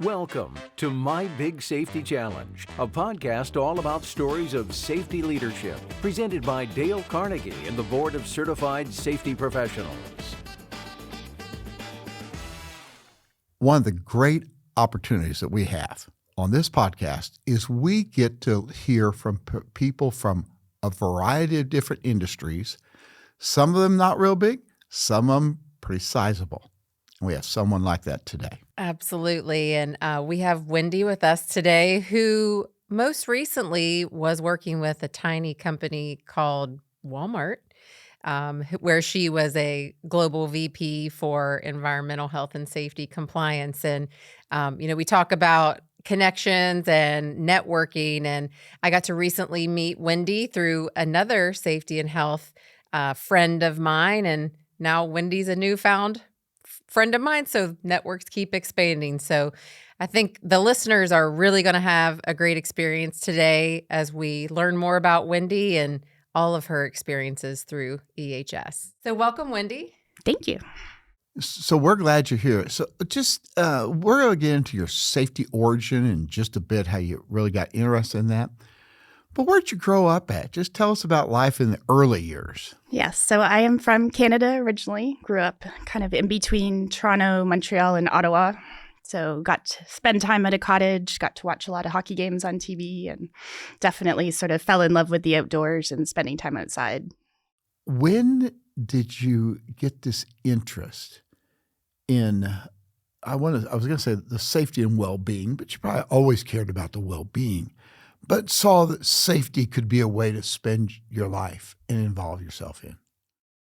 Welcome to My Big Safety Challenge, a podcast all about stories of safety leadership, presented by Dale Carnegie and the Board of Certified Safety Professionals. One of the great opportunities that we have on this podcast is we get to hear from people from a variety of different industries, some of them not real big, some of them pretty sizable. We have someone like that today. Absolutely. And we have Wendy with us today, who most recently was working with a tiny company called Walmart, where she was a global VP for environmental health and safety compliance. And, we talk about connections and networking. And I got to recently meet Wendy through another safety and health friend of mine. And now Wendy's a newfound friend of mine. So networks keep expanding. So I think the listeners are really going to have a great experience today as we learn more about Wendy and all of her experiences through EHS. So welcome, Wendy. Thank you. So we're glad you're here. So just we're going to get into your safety origin in just a bit, how you really got interested in that. But where'd you grow up at? Just tell us about life in the early years. Yes. So I am from Canada originally. Grew up kind of in between Toronto, Montreal, and Ottawa. So got to spend time at a cottage, got to watch a lot of hockey games on TV, and definitely sort of fell in love with the outdoors and spending time outside. When did you get this interest in, I was going to say the safety and well-being, but you probably always cared about the well-being, but saw that safety could be a way to spend your life and involve yourself in?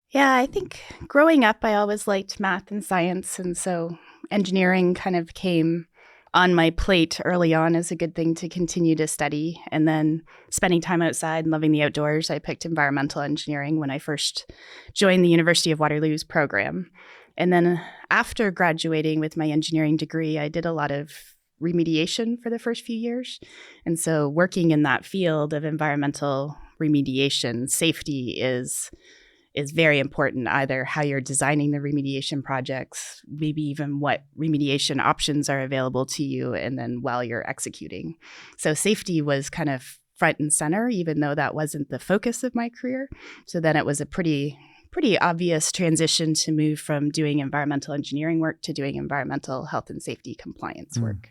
Yeah, I think growing up, I always liked math and science. And so engineering kind of came on my plate early on as a good thing to continue to study. And then spending time outside and loving the outdoors, I picked environmental engineering when I first joined the University of Waterloo's program. And then after graduating with my engineering degree, I did a lot of remediation for the first few years. And so working in that field of environmental remediation, safety is very important, either how you're designing the remediation projects, maybe even what remediation options are available to you, and then while you're executing. So safety was kind of front and center, even though that wasn't the focus of my career. So then it was a pretty obvious transition to move from doing environmental engineering work to doing environmental health and safety compliance work.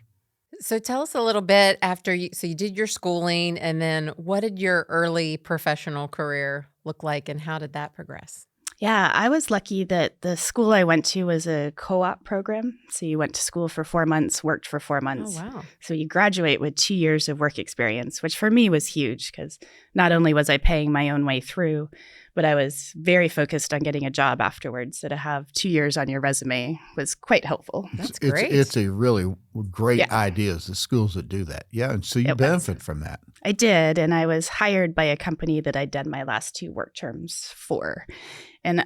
So tell us a little bit after you did your schooling, and then what did your early professional career look like, and how did that progress? Yeah, I was lucky that the school I went to was a co-op program. So you went to school for 4 months, worked for 4 months. Oh, wow. So you graduate with 2 years of work experience, which for me was huge because not only was I paying my own way through, but I was very focused on getting a job afterwards. So to have 2 years on your resume was quite helpful. That's great. It's a really great idea, is the schools that do that. Yeah, and so you benefit from that. I did, and I was hired by a company that I'd done my last 2 work terms for. And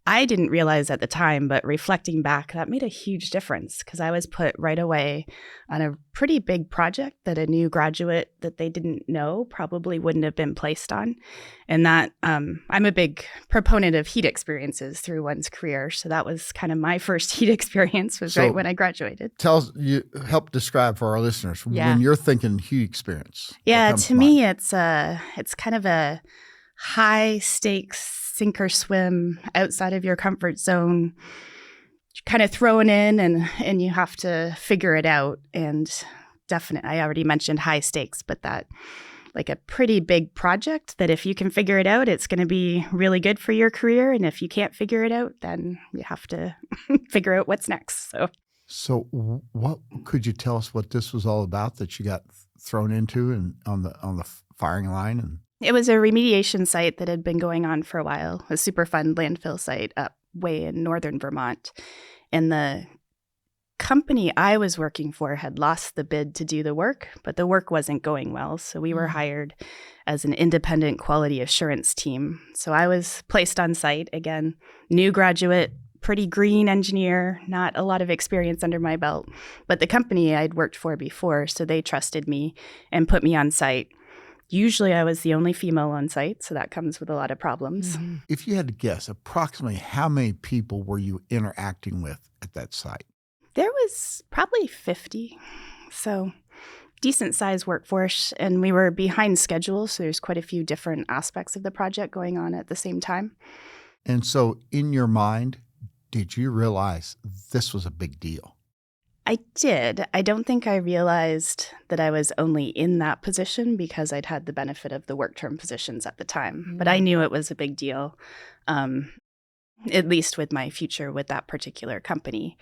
I didn't realize at the time, but reflecting back, that made a huge difference because I was put right away on a pretty big project that a new graduate that they didn't know probably wouldn't have been placed on. And that I'm a big proponent of heat experiences through one's career. So that was kind of my first heat experience was right when I graduated. Help describe for our listeners when you're thinking heat experience. Yeah, to me, it's kind of a high stakes sink or swim outside of your comfort zone, kind of thrown in and you have to figure it out. And definitely, I already mentioned high stakes, but that like a pretty big project that if you can figure it out, it's going to be really good for your career. And if you can't figure it out, then you have to figure out what's next. So what could you tell us what this was all about that you got thrown into and on the firing line? And it was a remediation site that had been going on for a while, a Superfund landfill site up way in northern Vermont. And the company I was working for had lost the bid to do the work, but the work wasn't going well. So we were hired as an independent quality assurance team. So I was placed on site, again, new graduate, pretty green engineer, not a lot of experience under my belt, but the company I'd worked for before, so they trusted me and put me on site. Usually I was the only female on site, so that comes with a lot of problems. Mm-hmm. If you had to guess, approximately how many people were you interacting with at that site? There was probably 50, so decent sized workforce, and we were behind schedule, so there's quite a few different aspects of the project going on at the same time. And so in your mind, did you realize this was a big deal? I did. I don't think I realized that I was only in that position because I'd had the benefit of the work term positions at the time. But I knew it was a big deal, at least with my future with that particular company.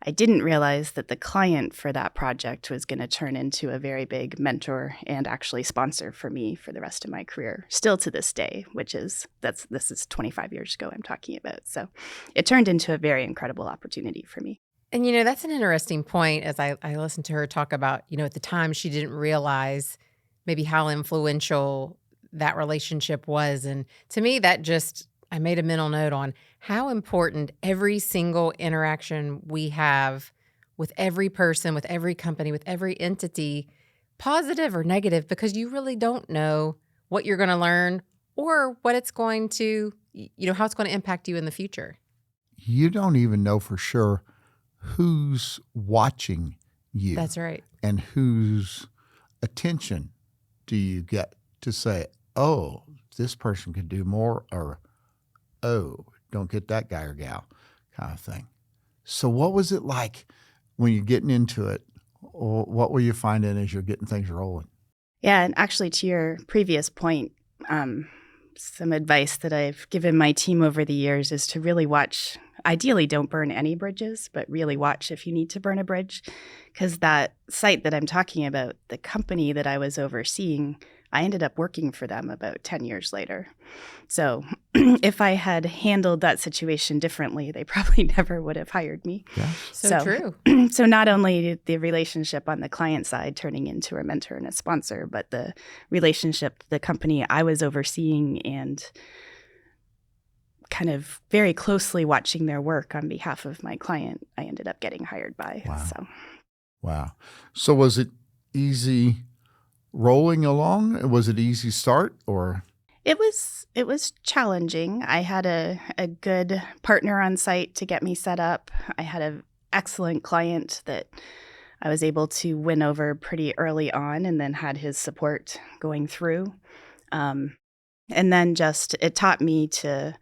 I didn't realize that the client for that project was going to turn into a very big mentor and actually sponsor for me for the rest of my career, still to this day, this is 25 years ago I'm talking about. So it turned into a very incredible opportunity for me. And, that's an interesting point as I listened to her talk about, at the time she didn't realize maybe how influential that relationship was. And to me, I made a mental note on how important every single interaction we have with every person, with every company, with every entity, positive or negative, because you really don't know what you're going to learn or what it's going to, how it's going to impact you in the future. You don't even know for sure who's watching you. That's right. And whose attention do you get to say, oh, this person could do more, or, oh, don't get that guy or gal kind of thing. So what was it like when you're getting into it? Or what were you finding as you're getting things rolling? Yeah, and actually to your previous point, some advice that I've given my team over the years is to really watch. Ideally, don't burn any bridges, but really watch if you need to burn a bridge. Because that site that I'm talking about, the company that I was overseeing, I ended up working for them about 10 years later. So if I had handled that situation differently, they probably never would have hired me. Yeah. So true. So not only the relationship on the client side turning into a mentor and a sponsor, but the relationship, the company I was overseeing and kind of very closely watching their work on behalf of my client, I ended up getting hired by. Wow. Wow. So was it easy rolling along? Was it easy start or? It was challenging. I had a good partner on site to get me set up. I had an excellent client that I was able to win over pretty early on and then had his support going through. And then it taught me to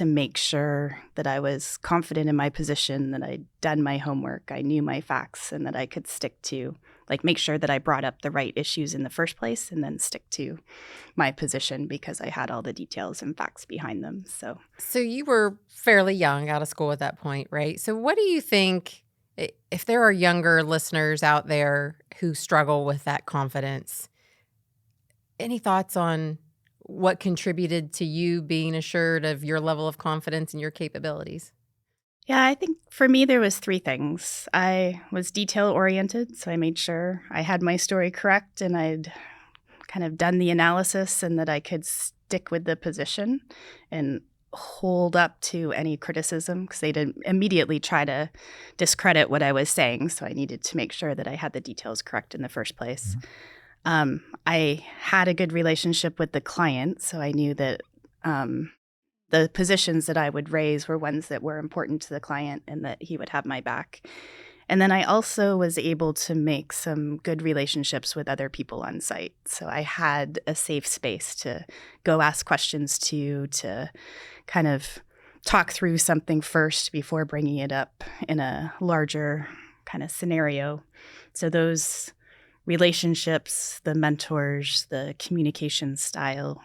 make sure that I was confident in my position, that I'd done my homework, I knew my facts, and that I could stick to, make sure that I brought up the right issues in the first place and then stick to my position because I had all the details and facts behind them. So you were fairly young out of school at that point, right? So what do you think, if there are younger listeners out there who struggle with that confidence, any thoughts on what contributed to you being assured of your level of confidence and your capabilities? Yeah, I think for me, there was 3 things. I was detail-oriented, so I made sure I had my story correct and I'd kind of done the analysis and that I could stick with the position and hold up to any criticism because they'd immediately try to discredit what I was saying. So I needed to make sure that I had the details correct in the first place. Mm-hmm. I had a good relationship with the client, so I knew that the positions that I would raise were ones that were important to the client and that he would have my back. And then I also was able to make some good relationships with other people on site. So I had a safe space to go ask questions to kind of talk through something first before bringing it up in a larger kind of scenario. So those relationships, the mentors, the communication style,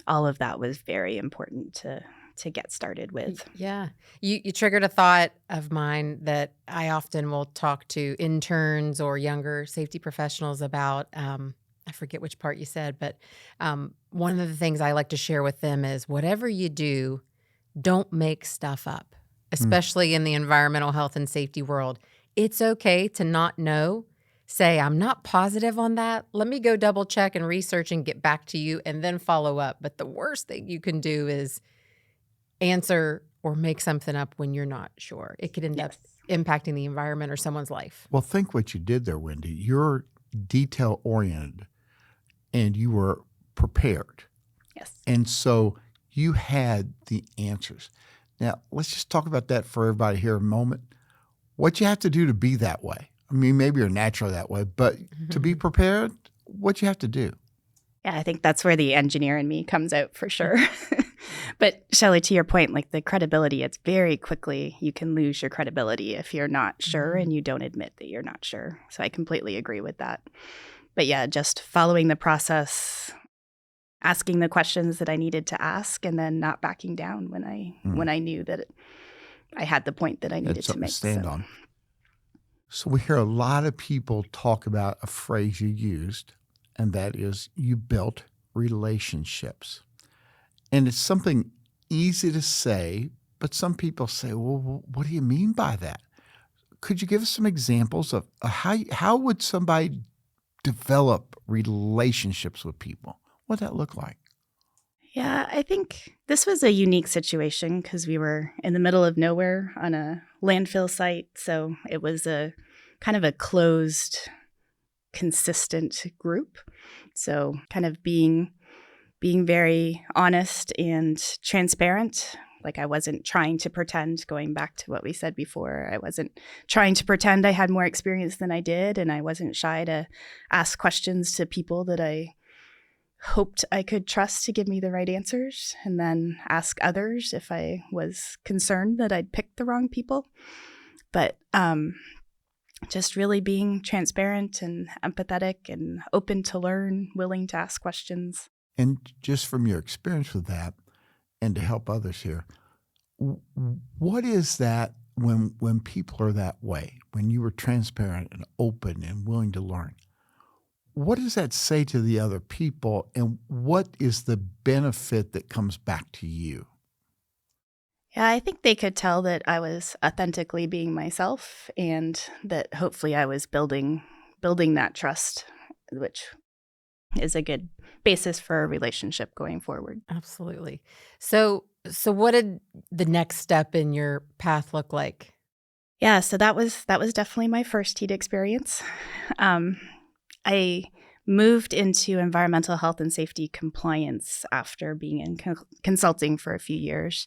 all of that was very important to get started with. Yeah. You triggered a thought of mine that I often will talk to interns or younger safety professionals about. I forget which part you said, but one of the things I like to share with them is whatever you do, don't make stuff up, especially in the environmental health and safety world. It's okay to not know. Say, I'm not positive on that. Let me go double check and research and get back to you and then follow up. But the worst thing you can do is answer or make something up when you're not sure. It could end up impacting the environment or someone's life. Well, think what you did there, Wendy. You're detail-oriented and you were prepared. Yes. And so you had the answers. Now, let's just talk about that for everybody here a moment. what you have to do to be that way. I mean, maybe you're naturally that way, but to be prepared, what you have to do. Yeah, I think that's where the engineer in me comes out for sure. But Shelley, to your point, like the credibility, it's very quickly, you can lose your credibility if you're not sure and you don't admit that you're not sure. So I completely agree with that. But yeah, just following the process, asking the questions that I needed to ask, and then not backing down when I knew that I had the point that I needed to make. Stand on. So we hear a lot of people talk about a phrase you used, and that is you built relationships. And it's something easy to say, but some people say, well, what do you mean by that? Could you give us some examples of how would somebody develop relationships with people? What would that look like? Yeah, I think this was a unique situation because we were in the middle of nowhere on a landfill site. So it was a kind of a closed, consistent group. So kind of being very honest and transparent. Like I wasn't trying to pretend, going back to what we said before, I wasn't trying to pretend I had more experience than I did. And I wasn't shy to ask questions to people that I hoped I could trust to give me the right answers, and then ask others if I was concerned that I'd picked the wrong people. But just really being transparent and empathetic and open to learn, willing to ask questions. And just from your experience with that, and to help others here, what is that when people are that way, when you were transparent and open and willing to learn? What does that say to the other people, and what is the benefit that comes back to you? Yeah, I think they could tell that I was authentically being myself, and that hopefully I was building that trust, which is a good basis for a relationship going forward. Absolutely. So what did the next step in your path look like? Yeah, so that was definitely my first heat experience. I moved into environmental health and safety compliance after being in consulting for a few years.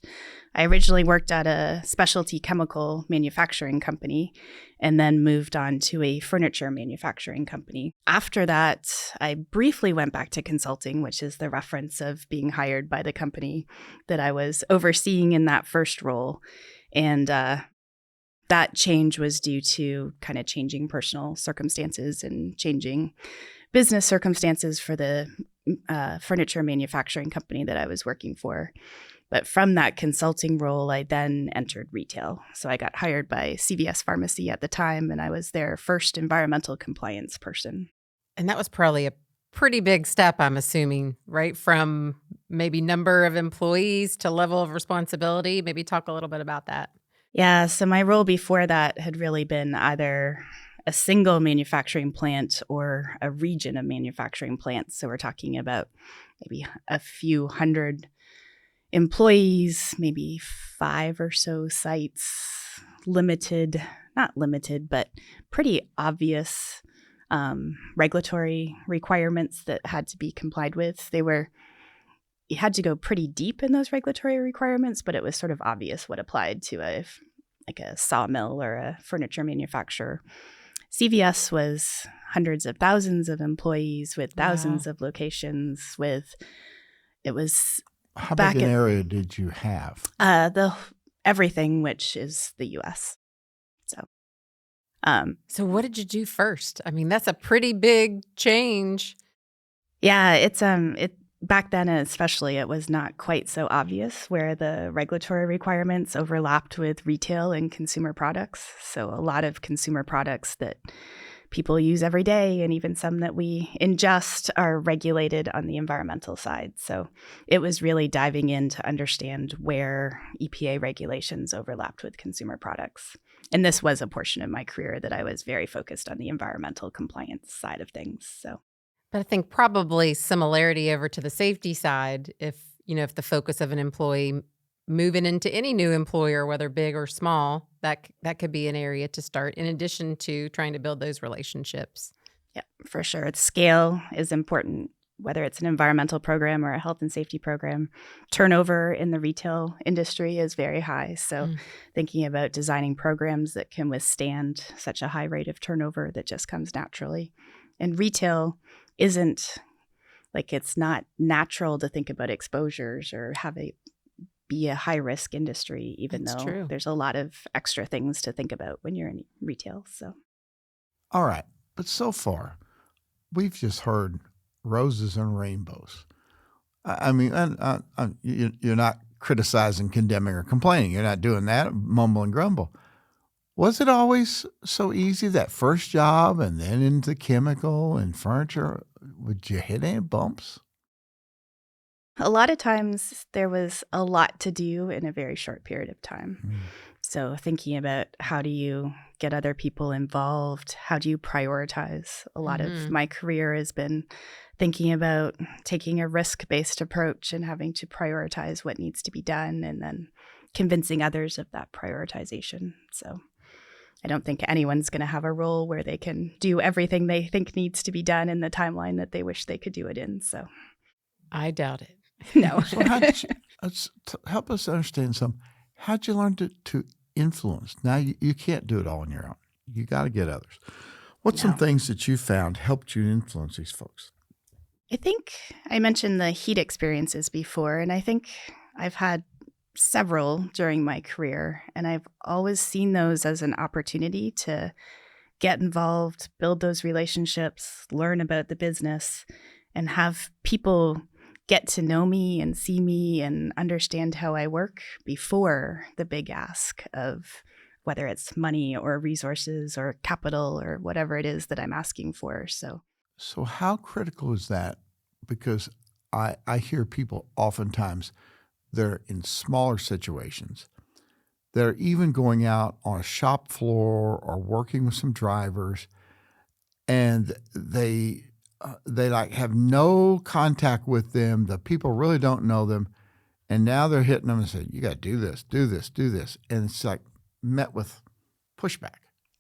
I originally worked at a specialty chemical manufacturing company and then moved on to a furniture manufacturing company. After that, I briefly went back to consulting, which is the reference of being hired by the company that I was overseeing in that first role. And that change was due to kind of changing personal circumstances and changing business circumstances for the furniture manufacturing company that I was working for. But from that consulting role, I then entered retail. So I got hired by CVS Pharmacy at the time, and I was their first environmental compliance person. And that was probably a pretty big step, I'm assuming, right? From maybe number of employees to level of responsibility. Maybe talk a little bit about that. Yeah, so my role before that had really been either a single manufacturing plant or a region of manufacturing plants. So we're talking about maybe a few hundred employees, maybe 5 or so sites, not limited, but pretty obvious regulatory requirements that had to be complied with. You had to go pretty deep in those regulatory requirements, but it was sort of obvious what applied to a sawmill or a furniture manufacturer. CVS was hundreds of thousands of employees with thousands of locations. How big an area did you have? Everything, which is the U.S. So what did you do first? I mean, that's a pretty big change. Yeah, it's back then especially, it was not quite so obvious where the regulatory requirements overlapped with retail and consumer products. So a lot of consumer products that people use every day, and even some that we ingest, are regulated on the environmental side. So it was really diving in to understand where EPA regulations overlapped with consumer products. And this was a portion of my career that I was very focused on the environmental compliance side of things. So. But I think probably similarity over to the safety side, if the focus of an employee moving into any new employer, whether big or small, that could be an area to start in addition to trying to build those relationships. Yeah, for sure. Scale is important. whether it's an environmental program or a health and safety program, turnover in the retail industry is very high. So thinking about designing programs that can withstand such a high rate of turnover that just comes naturally. And retail isn't like, it's not natural to think about exposures or have it be a high risk industry, even That's though true. there's a lot of extra things to think about when you're in retail. So, All right. But so far, we've just heard roses and rainbows. I mean, you're not criticizing, condemning, or complaining. You're not doing that, mumble and grumble. Was it always so easy, that first job and then into chemical and furniture? Would you hit any bumps? a lot of times there was a lot to do in a very short period of time. So thinking about how do you get other people involved? How do you prioritize? A lot of my career has been thinking about taking a risk-based approach and having to prioritize what needs to be done and then convincing others of that prioritization. So I don't think anyone's going to have a role where they can do everything they think needs to be done in the timeline that they wish they could do it in. So I doubt it. no. So how did you, help us understand some. How'd you learn to influence? Now you can't do it all on your own. You got to get others. What's some things that you found helped you influence these folks? I think I mentioned the heat experiences before, and I think I've had several during my career, and I've always seen those as an opportunity to get involved, build those relationships, learn about the business, and have people get to know me and see me and understand how I work before the big ask of whether it's money or resources or capital or whatever it is that I'm asking for. So how critical is that? Because I hear people oftentimes, they're in smaller situations. They're even going out on a shop floor or working with some drivers, and they like have no contact with them. The people really don't know them. And now they're hitting them and say, you got to do this, do this, do this. And it's like met with pushback.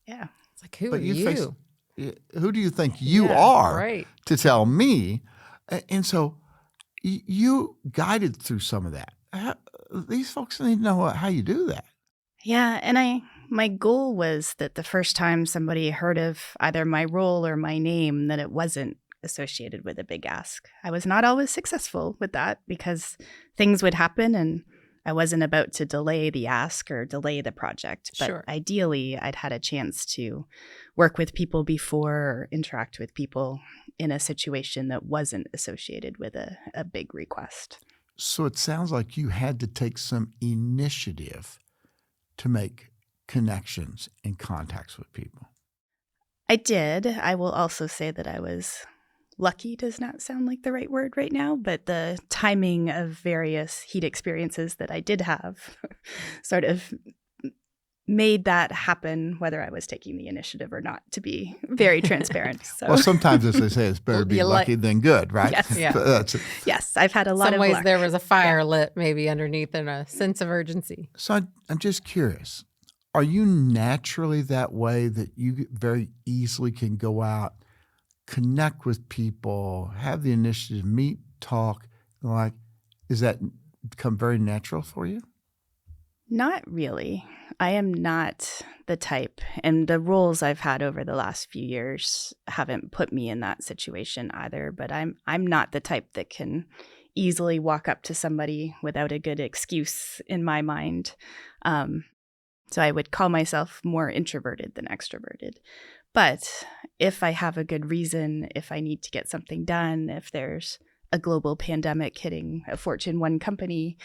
yeah. It's like, who But are you you? face, who do you think you Yeah, are right. to tell me? And so you guided through some of that. These folks need to know how you do that. Yeah, and my goal was that the first time somebody heard of either my role or my name, that it wasn't associated with a big ask. I was not always successful with that because things would happen and I wasn't about to delay the ask or delay the project. But Sure. ideally, I'd had a chance to work with people before or interact with people in a situation that wasn't associated with a big request. So it sounds like you had to take some initiative to make connections and contacts with people. I did. I will also say that I was lucky. Does not sound like the right word right now, but the timing of various heat experiences that I did have sort of made that happen, whether I was taking the initiative or not, to be very transparent. So. Well, sometimes, as they say, it's better to be You lucky than good, right? Yes. Yeah. Yes, I've had a lot Some of ways luck. there was a fire lit maybe underneath and a sense of urgency. So I'm just curious, are you naturally that way that you very easily can go out, connect with people, have the initiative, meet, talk, like, is that become very natural for you? Not really. I am not the type, and the roles I've had over the last few years haven't put me in that situation either, but I'm not the type that can easily walk up to somebody without a good excuse in my mind. So I would call myself more introverted than extroverted. But if I have a good reason, if I need to get something done, if there's a global pandemic hitting a Fortune 1 company.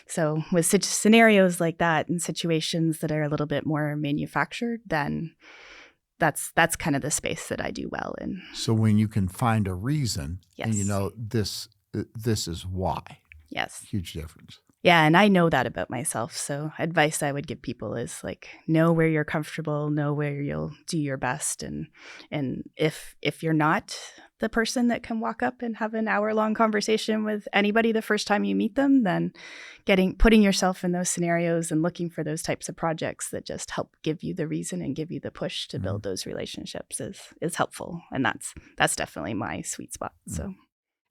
So with such scenarios like that and situations that are a little bit more manufactured, then that's kind of the space that I do well in. So when you can find a reason and you Yes. know this is why. Yes. Huge difference. Yeah, and I know that about myself. So advice I would give people is like, know where you're comfortable, know where you'll do your best. And if you're not the person that can walk up and have an hour-long conversation with anybody the first time you meet them, then putting yourself in those scenarios and looking for those types of projects that just help give you the reason and give you the push to build those relationships is helpful. And that's definitely my sweet spot. So.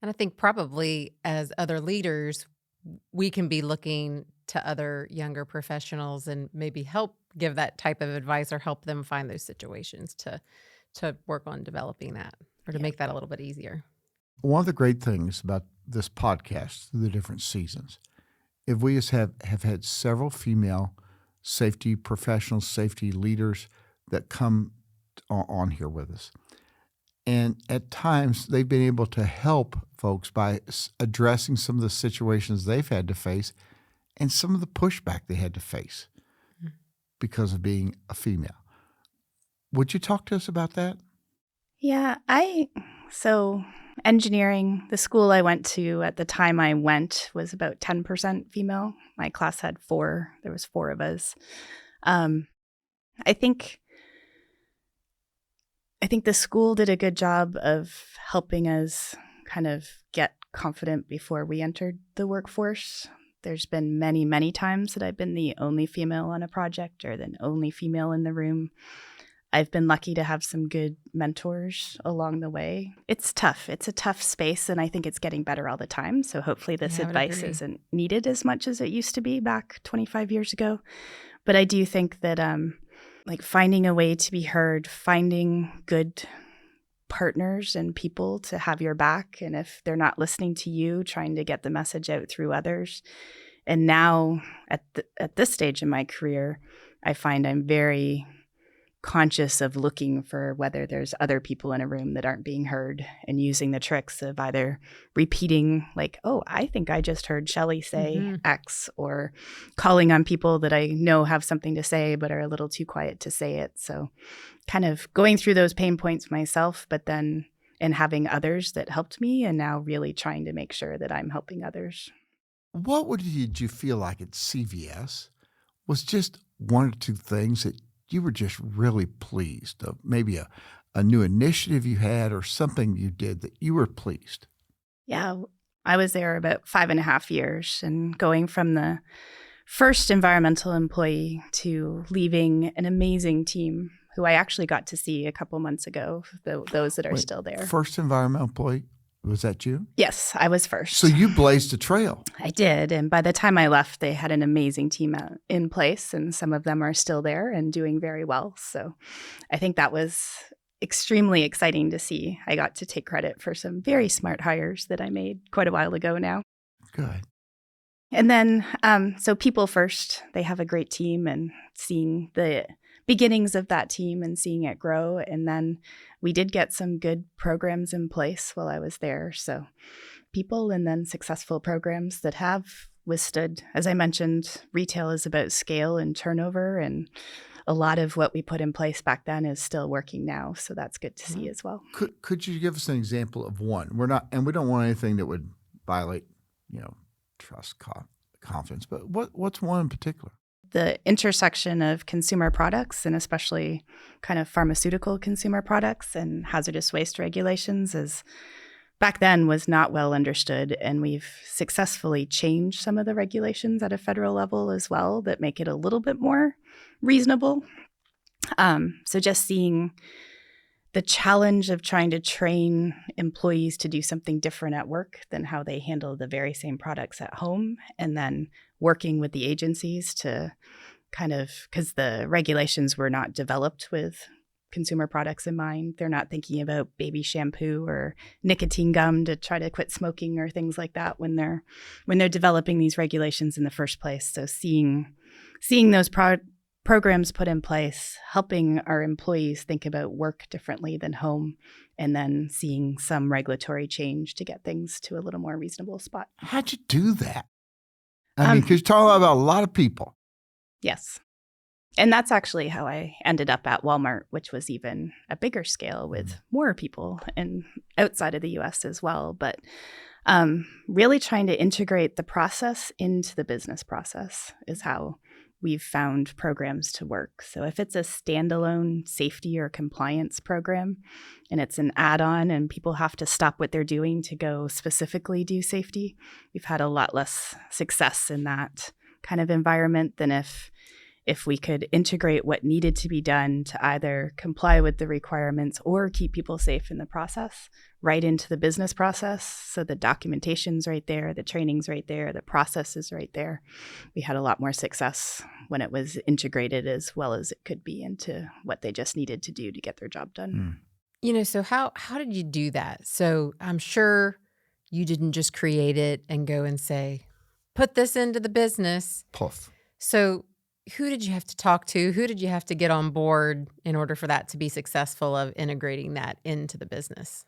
And I think probably as other leaders, we can be looking to other younger professionals and maybe help give that type of advice or help them find those situations to work on developing that or to make that a little bit easier. One of the great things about this podcast through the different seasons, if we have had several female safety professionals, safety leaders that come on here with us. And at times, they've been able to help folks by addressing some of the situations they've had to face and some of the pushback they had to face because of being a female. Would you talk to us about that? Yeah, so engineering, the school I went to at the time I went was about 10% female. My class had 4. There was 4 of us. I think the school did a good job of helping us kind of get confident before we entered the workforce. There's been many, many times that I've been the only female on a project or the only female in the room. I've been lucky to have some good mentors along the way. It's tough. It's a tough space, and I think it's getting better all the time. So hopefully this advice isn't needed as much as it used to be back 25 years ago. But I do think that like finding a way to be heard, finding good partners and people to have your back. And if they're not listening to you, trying to get the message out through others. And now at this stage in my career, I find I'm very conscious of looking for whether there's other people in a room that aren't being heard and using the tricks of either repeating like, oh, I think I just heard Shelley say X, or calling on people that I know have something to say but are a little too quiet to say it. So kind of going through those pain points myself, but then and having others that helped me, and now really trying to make sure that I'm helping others. What did you feel like at CVS was just one or two things that you were just really pleased of? Maybe a new initiative you had or something you did that you were pleased? Yeah, I was there about 5.5 years, and going from the first environmental employee to leaving an amazing team who I actually got to see a couple months ago, those that are still there. First environmental employee, was that you? Yes, I was first. So you blazed a trail. I did. And by the time I left, they had an amazing team in place, and some of them are still there and doing very well. So I think that was extremely exciting to see. I got to take credit for some very smart hires that I made quite a while ago now. Good. And then, so people first, they have a great team, and seeing the beginnings of that team and seeing it grow. And then we did get some good programs in place while I was there. So people, and then successful programs that have withstood. As I mentioned, retail is about scale and turnover, and a lot of what we put in place back then is still working now. So that's good to see as well. Could you give us an example of one? We don't want anything that would violate, trust, confidence, but what's one in particular? The intersection of consumer products, and especially kind of pharmaceutical consumer products and hazardous waste regulations, is back then was not well understood. And we've successfully changed some of the regulations at a federal level as well that make it a little bit more reasonable. So just seeing the challenge of trying to train employees to do something different at work than how they handle the very same products at home, and then working with the agencies to kind of, because the regulations were not developed with consumer products in mind. They're not thinking about baby shampoo or nicotine gum to try to quit smoking or things like that when they're developing these regulations in the first place. So seeing those programs put in place, helping our employees think about work differently than home, and then seeing some regulatory change to get things to a little more reasonable spot. How'd you do that? I mean, because you're talking about a lot of people. Yes. And that's actually how I ended up at Walmart, which was even a bigger scale with more people and outside of the U.S. as well. But really trying to integrate the process into the business process is how we've found programs to work. So if it's a standalone safety or compliance program and it's an add-on and people have to stop what they're doing to go specifically do safety, we've had a lot less success in that kind of environment than if if we could integrate what needed to be done to either comply with the requirements or keep people safe in the process right into the business process. So the documentation's right there, the training's right there, the process is right there. We had a lot more success when it was integrated as well as it could be into what they just needed to do to get their job done. So how did you do that? So I'm sure you didn't just create it and go and say, put this into the business. Poof. So who did you have to talk to? Who did you have to get on board in order for that to be successful of integrating that into the business?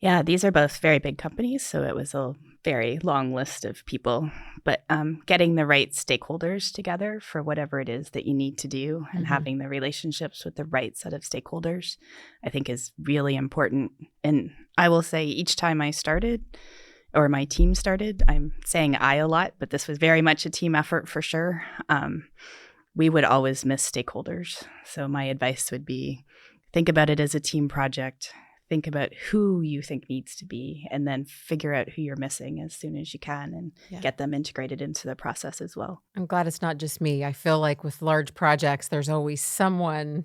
Yeah, these are both very big companies, so it was a very long list of people. But getting the right stakeholders together for whatever it is that you need to do and having the relationships with the right set of stakeholders, I think is really important. And I will say each time I started or my team started, I'm saying I a lot, but this was very much a team effort for sure. We would always miss stakeholders. So my advice would be think about it as a team project. Think about who you think needs to be, and then figure out who you're missing as soon as you can and get them integrated into the process as well. I'm glad it's not just me. I feel like with large projects, there's always someone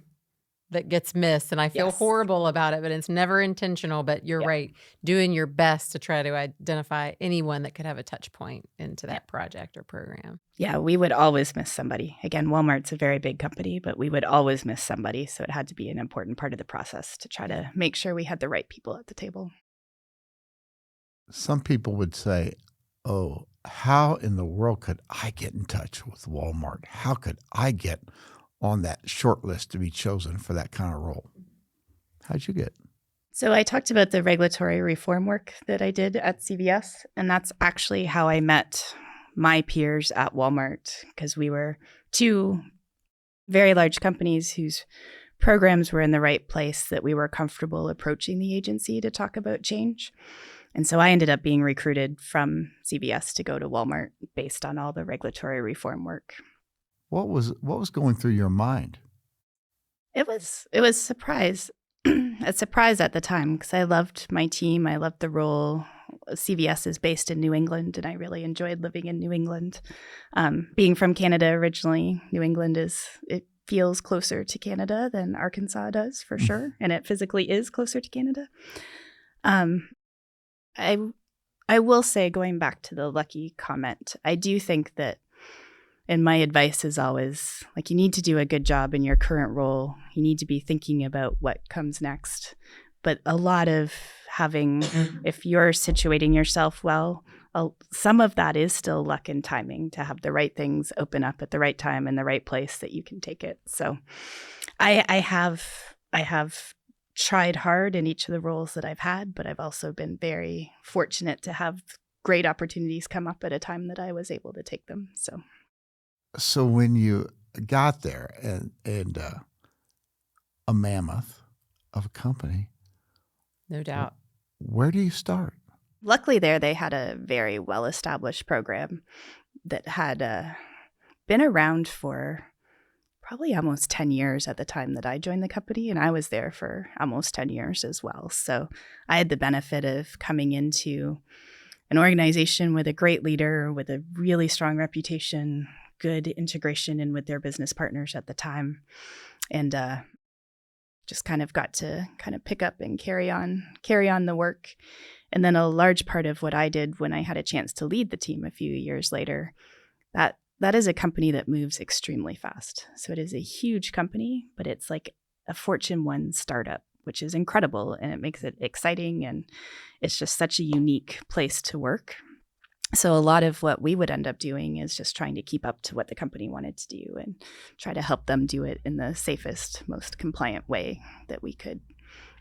that gets missed, and I feel horrible about it, but it's never intentional. But you're right, doing your best to try to identify anyone that could have a touch point into that project or program. Yeah, we would always miss somebody. Again, Walmart's a very big company, but we would always miss somebody. So it had to be an important part of the process to try to make sure we had the right people at the table. Some people would say, oh, how in the world could I get in touch with Walmart? How could I get on that short list to be chosen for that kind of role? How'd you get? So I talked about the regulatory reform work that I did at CVS, and that's actually how I met my peers at Walmart, because we were two very large companies whose programs were in the right place that we were comfortable approaching the agency to talk about change. And so I ended up being recruited from CVS to go to Walmart based on all the regulatory reform work. What was going through your mind? It was a surprise at the time, because I loved my team. I loved the role. CVS is based in New England, and I really enjoyed living in New England. Being from Canada originally, New England it feels closer to Canada than Arkansas does, for sure, and it physically is closer to Canada. I will say, going back to the lucky comment, I do think that. And my advice is always, like, you need to do a good job in your current role. You need to be thinking about what comes next. But a lot of if you're situating yourself well, some of that is still luck and timing to have the right things open up at the right time and the right place that you can take it. So I have tried hard in each of the roles that I've had, but I've also been very fortunate to have great opportunities come up at a time that I was able to take them. So when you got there and a mammoth of a company, No doubt. Where do you start? Luckily there, they had a very well-established program that had been around for probably almost 10 years at the time that I joined the company, and I was there for almost 10 years as well. So I had the benefit of coming into an organization with a great leader, with a really strong reputation, good integration in with their business partners at the time, and just kind of got to pick up and carry on the work. And then a large part of what I did when I had a chance to lead the team a few years later, that is a company that moves extremely fast. So it is a huge company, but it's like a Fortune 1 startup, which is incredible, and it makes it exciting, and it's just such a unique place to work. So a lot of what we would end up doing is just trying to keep up to what the company wanted to do and try to help them do it in the safest, most compliant way that we could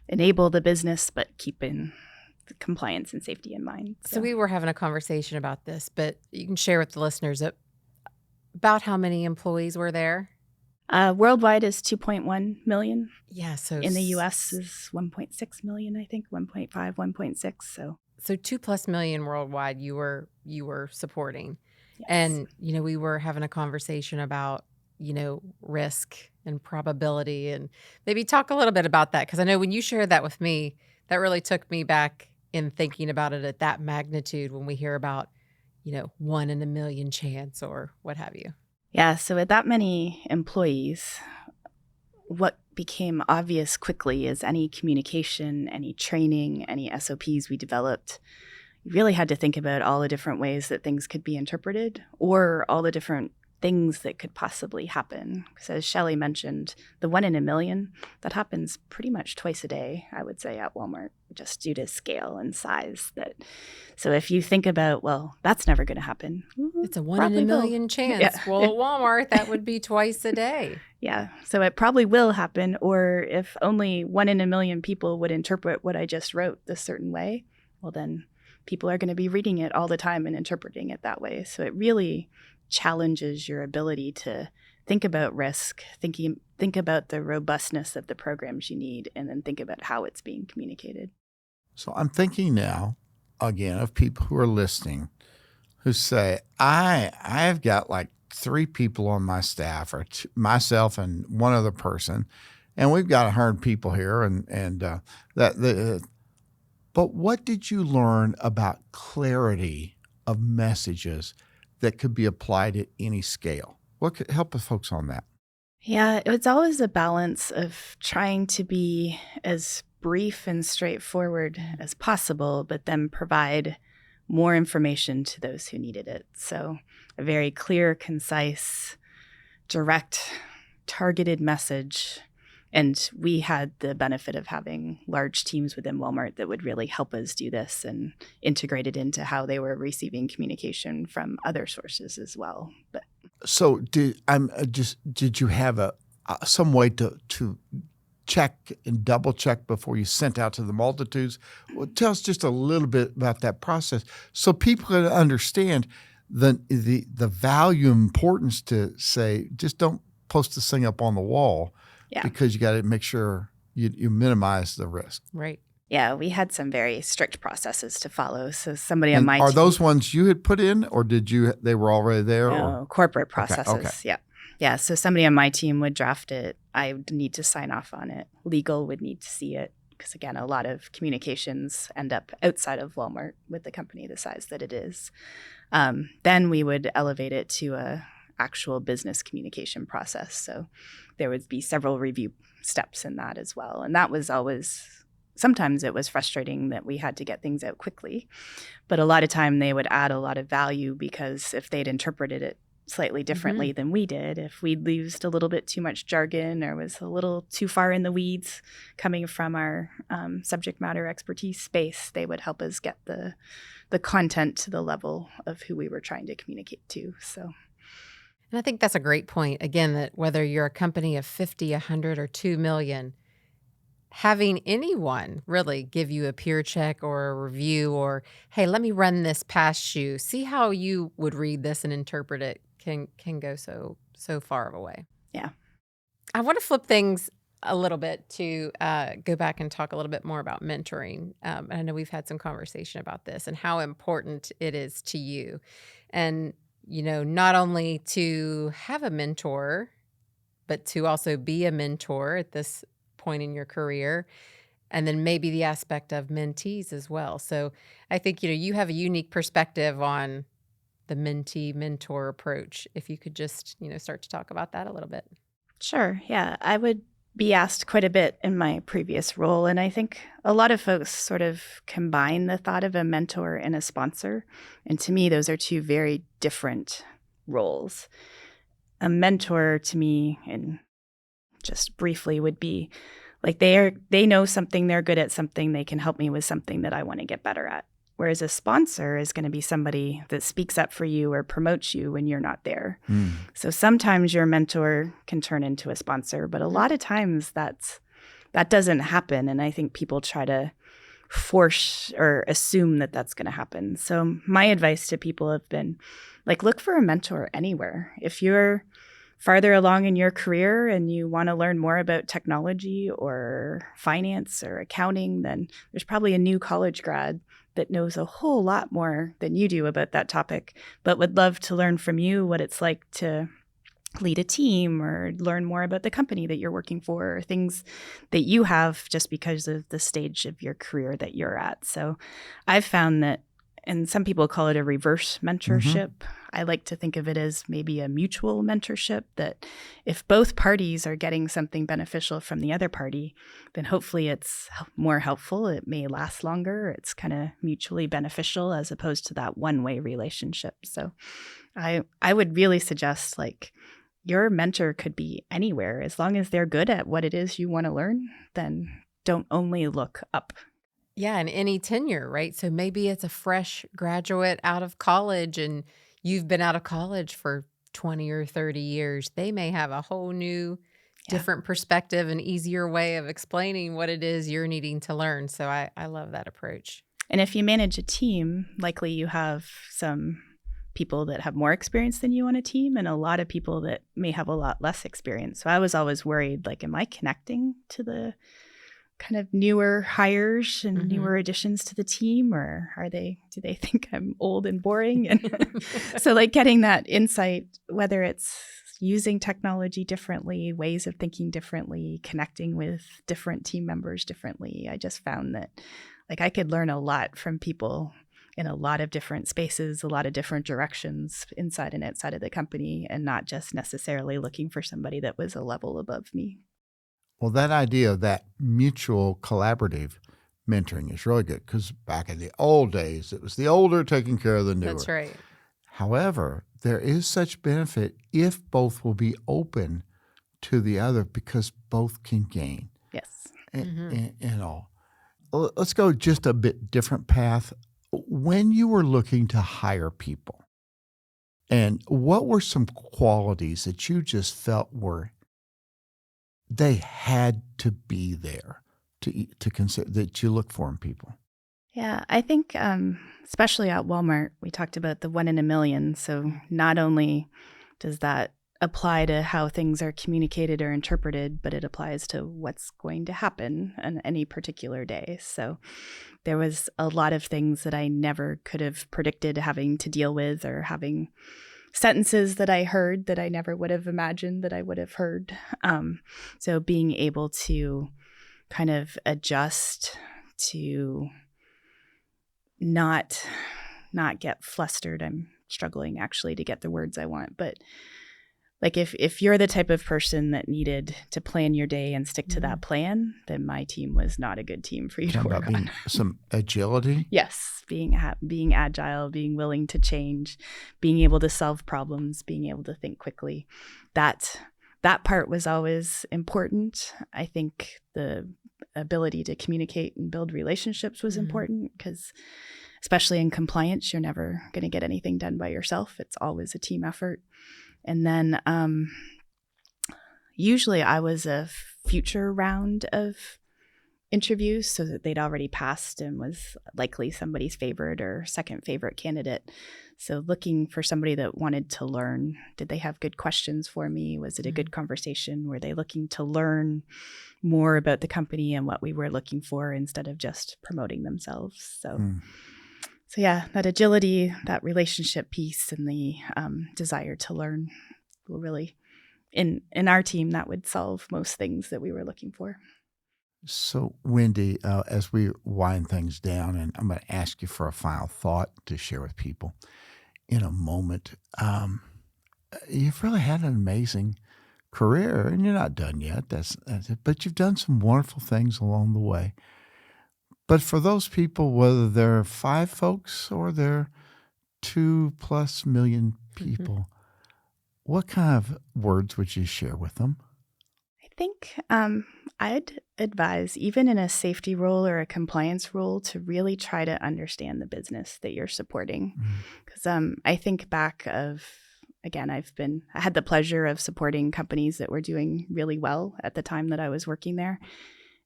enable the business, but keeping the compliance and safety in mind. So we were having a conversation about this, but you can share with the listeners about how many employees were there? Worldwide is 2.1 million. Yeah. So in the U.S. is 1.6 million, I think, 1.5, 1.6. So 2+ million worldwide you were supporting. Yes. And, we were having a conversation about, risk and probability, and maybe talk a little bit about that. Because I know when you shared that with me, that really took me back in thinking about it at that magnitude when we hear about, 1 in a million chance or what have you. Yeah, so with that many employees, what became obvious quickly is any communication, any training, any SOPs we developed, you really had to think about all the different ways that things could be interpreted or all the different things that could possibly happen. Because as Shelley mentioned, the 1 in a million, that happens pretty much twice a day, I would say, at Walmart, just due to scale and size. So if you think about, well, that's never going to happen. It's a 1 in Probably a will. million chance. Yeah. Well, at Walmart, that would be twice a day. Yeah, so it probably will happen. Or if only 1 in a million people would interpret what I just wrote this certain way, well, then people are going to be reading it all the time and interpreting it that way. So it really challenges your ability to think about risk, think about the robustness of the programs you need, and then think about how it's being communicated. So I'm thinking now, again, of people who are listening who say, I've got like 3 people on my staff, or myself and one other person, and we've got 100 people here, but what did you learn about clarity of messages that could be applied at any scale? What could help us folks on that? Yeah, it's always a balance of trying to be as brief and straightforward as possible, but then provide more information to those who needed it. So a very clear, concise, direct, targeted message. And we had the benefit of having large teams within Walmart that would really help us do this and integrate it into how they were receiving communication from other sources as well. But so did you have some way to check and double check before you sent out to the multitudes? Well, tell us just a little bit about that process so people can understand the value and importance to say, just don't post this thing up on the wall. Yeah. Because you got to make sure you minimize the risk. Right. Yeah, we had some very strict processes to follow. So somebody on my team. Are those ones you had put in, or they were already there? No, corporate processes. Okay. Yeah. Yeah. So somebody on my team would draft it. I would need to sign off on it. Legal would need to see it. Because again, a lot of communications end up outside of Walmart with the company the size that it is. Then we would elevate it to a actual business communication process. So there would be several review steps in that as well. And that was sometimes it was frustrating that we had to get things out quickly, but a lot of time they would add a lot of value because if they'd interpreted it slightly differently than we did, if we'd used a little bit too much jargon or was a little too far in the weeds coming from our subject matter expertise space, they would help us get the content to the level of who we were trying to communicate to. So. And I think that's a great point. Again, that whether you're a company of 50, 100, or 2 million, having anyone really give you a peer check or a review or, hey, let me run this past you, see how you would read this and interpret it can go so far of a way. Yeah. I want to flip things a little bit to go back and talk a little bit more about mentoring. And I know we've had some conversation about this and how important it is to you. And not only to have a mentor, but to also be a mentor at this point in your career, and then maybe the aspect of mentees as well. So I think, you have a unique perspective on the mentee-mentor approach. If you could just, start to talk about that a little bit. Sure. Yeah. I would be asked quite a bit in my previous role. And I think a lot of folks sort of combine the thought of a mentor and a sponsor. And to me, those are 2 very different roles. A mentor to me, and just briefly, would be like they know something, they're good at something, they can help me with something that I want to get better at. Whereas a sponsor is going to be somebody that speaks up for you or promotes you when you're not there. So sometimes your mentor can turn into a sponsor, but a lot of times that doesn't happen. And I think people try to force or assume that that's going to happen. So my advice to people have been look for a mentor anywhere. If you're farther along in your career and you want to learn more about technology or finance or accounting, then there's probably a new college grad that knows a whole lot more than you do about that topic, but would love to learn from you what it's like to lead a team or learn more about the company that you're working for or things that you have just because of the stage of your career that you're at. So I've found that and some people call it a reverse mentorship. I like to think of it as maybe a mutual mentorship, that if both parties are getting something beneficial from the other party, then hopefully it's more helpful. It may last longer. It's kind of mutually beneficial as opposed to that one-way relationship. So I would really suggest, like, your mentor could be anywhere. As long as they're good at what it is you want to learn, then don't only look up. Yeah, and any tenure, right? So maybe it's a fresh graduate out of college and you've been out of college for 20 or 30 years. They may have a whole new, different perspective and easier way of explaining what it is you're needing to learn. So I love that approach. And if you manage a team, likely you have some people that have more experience than you on a team and a lot of people that may have a lot less experience. So I was always worried, like, am I connecting to the kind of newer hires and newer additions to the team, or do they think I'm old and boring? And so, like, getting that insight, whether it's using technology differently, ways of thinking differently, connecting with different team members differently, I just found that, like, I could learn a lot from people in a lot of different spaces, a lot of different directions inside and outside of the company, and not just necessarily looking for somebody that was a level above me. Well, that idea of that mutual collaborative mentoring is really good, because back in the old days, it was the older taking care of the newer. That's right. However, there is such benefit if both will be open to the other, because both can gain. Yes. And all. Let's go just a bit different path. When you were looking to hire people, and what were some qualities that you just felt they had to be there to consider that you look for in people? Yeah, I think especially at Walmart, we talked about the 1 in a million. So not only does that apply to how things are communicated or interpreted, but it applies to what's going to happen on any particular day. So there was a lot of things that I never could have predicted having to deal with, or having sentences that I heard that I never would have imagined that I would have heard. So being able to kind of adjust to not get flustered. I'm struggling actually to get the words I want, but like if you're the type of person that needed to plan your day and stick to that plan, then my team was not a good team for you to work on. Some agility? Yes, being agile, being willing to change, being able to solve problems, being able to think quickly. That part was always important. I think the ability to communicate and build relationships was important, because especially in compliance, you're never going to get anything done by yourself. It's always a team effort. And then usually I was a future round of interviews, so that they'd already passed and was likely somebody's favorite or second favorite candidate. So looking for somebody that wanted to learn. Did they have good questions for me? Was it a good conversation? Were they looking to learn more about the company and what we were looking for, instead of just promoting themselves? So yeah, that agility, that relationship piece, and the desire to learn will really, in our team, that would solve most things that we were looking for. So, Wendy, as we wind things down, and I'm going to ask you for a final thought to share with people in a moment. You've really had an amazing career, and you're not done yet. That's it. But you've done some wonderful things along the way. But for those people, whether they're 5 folks or they're 2+ million people, what kind of words would you share with them? I think I'd advise, even in a safety role or a compliance role, to really try to understand the business that you're supporting. Because I think back of, again, I had the pleasure of supporting companies that were doing really well at the time that I was working there.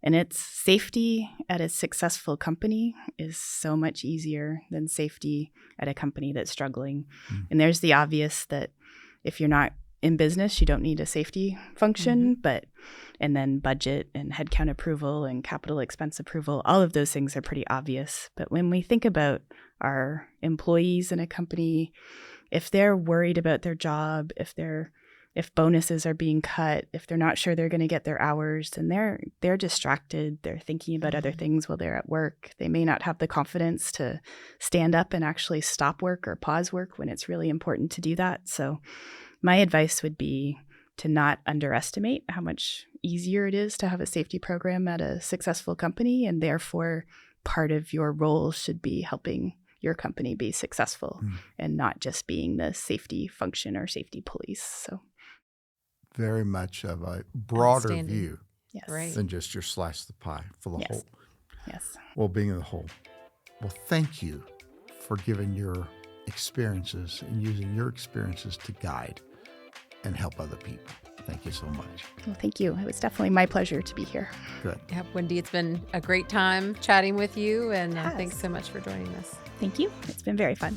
And it's safety at a successful company is so much easier than safety at a company that's struggling. And there's the obvious that if you're not in business, you don't need a safety function, and then budget and headcount approval and capital expense approval, all of those things are pretty obvious. But when we think about our employees in a company, if they're worried about their job, if they're if bonuses are being cut, if they're not sure they're going to get their hours, then they're distracted. They're thinking about other things while they're at work. They may not have the confidence to stand up and actually stop work or pause work when it's really important to do that. So my advice would be to not underestimate how much easier it is to have a safety program at a successful company, and therefore part of your role should be helping your company be successful and not just being the safety function or safety police. So very much of a broader view yes. than just your slice of the pie for the whole. Yes. Well-being of the whole. Well, thank you for giving your experiences and using your experiences to guide and help other people. Thank you so much. Well, thank you. It was definitely my pleasure to be here. Good. Yeah, Wendy, it's been a great time chatting with you, and Yes. thanks so much for joining us. Thank you. It's been very fun.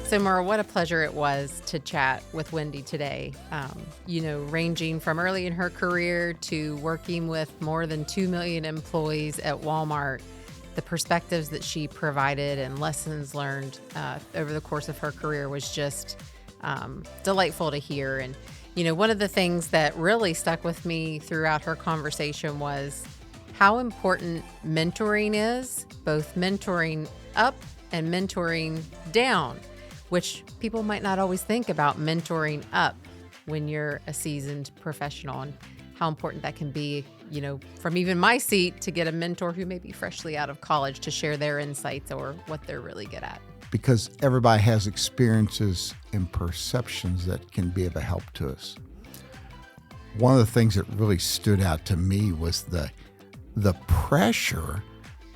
So, Maura, what a pleasure it was to chat with Wendy today. Ranging from early in her career to working with more than 2 million employees at Walmart, the perspectives that she provided and lessons learned over the course of her career was just delightful to hear. And, one of the things that really stuck with me throughout her conversation was how important mentoring is, both mentoring up and mentoring down, which people might not always think about mentoring up when you're a seasoned professional, and how important that can be, from even my seat to get a mentor who may be freshly out of college to share their insights or what they're really good at. Because everybody has experiences and perceptions that can be of a help to us. One of the things that really stood out to me was the pressure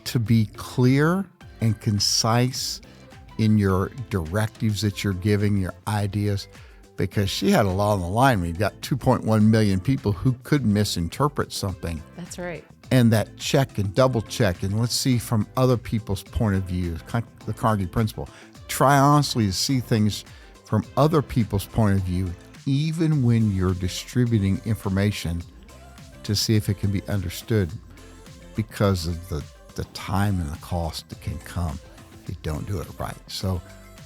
to be clear and concise in your directives that you're giving, your ideas, because she had a lot on the line when you've got 2.1 million people who could misinterpret something. That's right. And that check and double check, and let's see from other people's point of view, the Carnegie principle. Try honestly to see things from other people's point of view, even when you're distributing information, to see if it can be understood, because of the time and the cost that can come if you don't do it right. So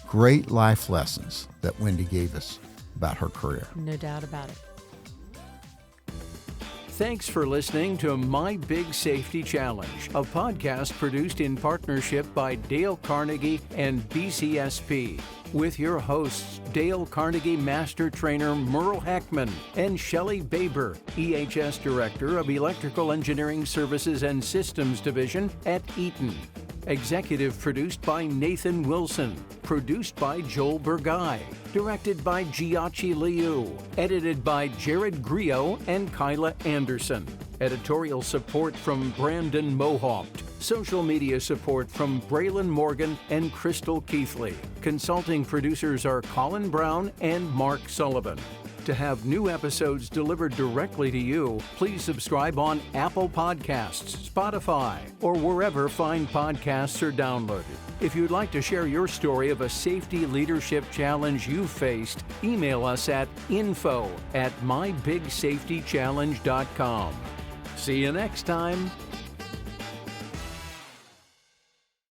great life lessons that Wendy gave us about her career. No doubt about it. Thanks for listening to My Big Safety Challenge, a podcast produced in partnership by Dale Carnegie and BCSP, with your hosts Dale Carnegie Master Trainer Merle Heckman and Shelley Baber, EHS Director of Electrical Engineering Services and Systems Division at Eaton. Executive produced by Nathan Wilson. Produced by Joel Burgai. Directed by Giachi Liu. Edited by Jared Griot and Kyla Anderson. Editorial support from Brandon Mohaupt. Social media support from Braylon Morgan and Crystal Keithley. Consulting producers are Colin Brown and Mark Sullivan. To have new episodes delivered directly to you, please subscribe on Apple Podcasts, Spotify, or wherever fine podcasts are downloaded. If you'd like to share your story of a safety leadership challenge you faced, email us at info@mybigsafetychallenge.com. See you next time.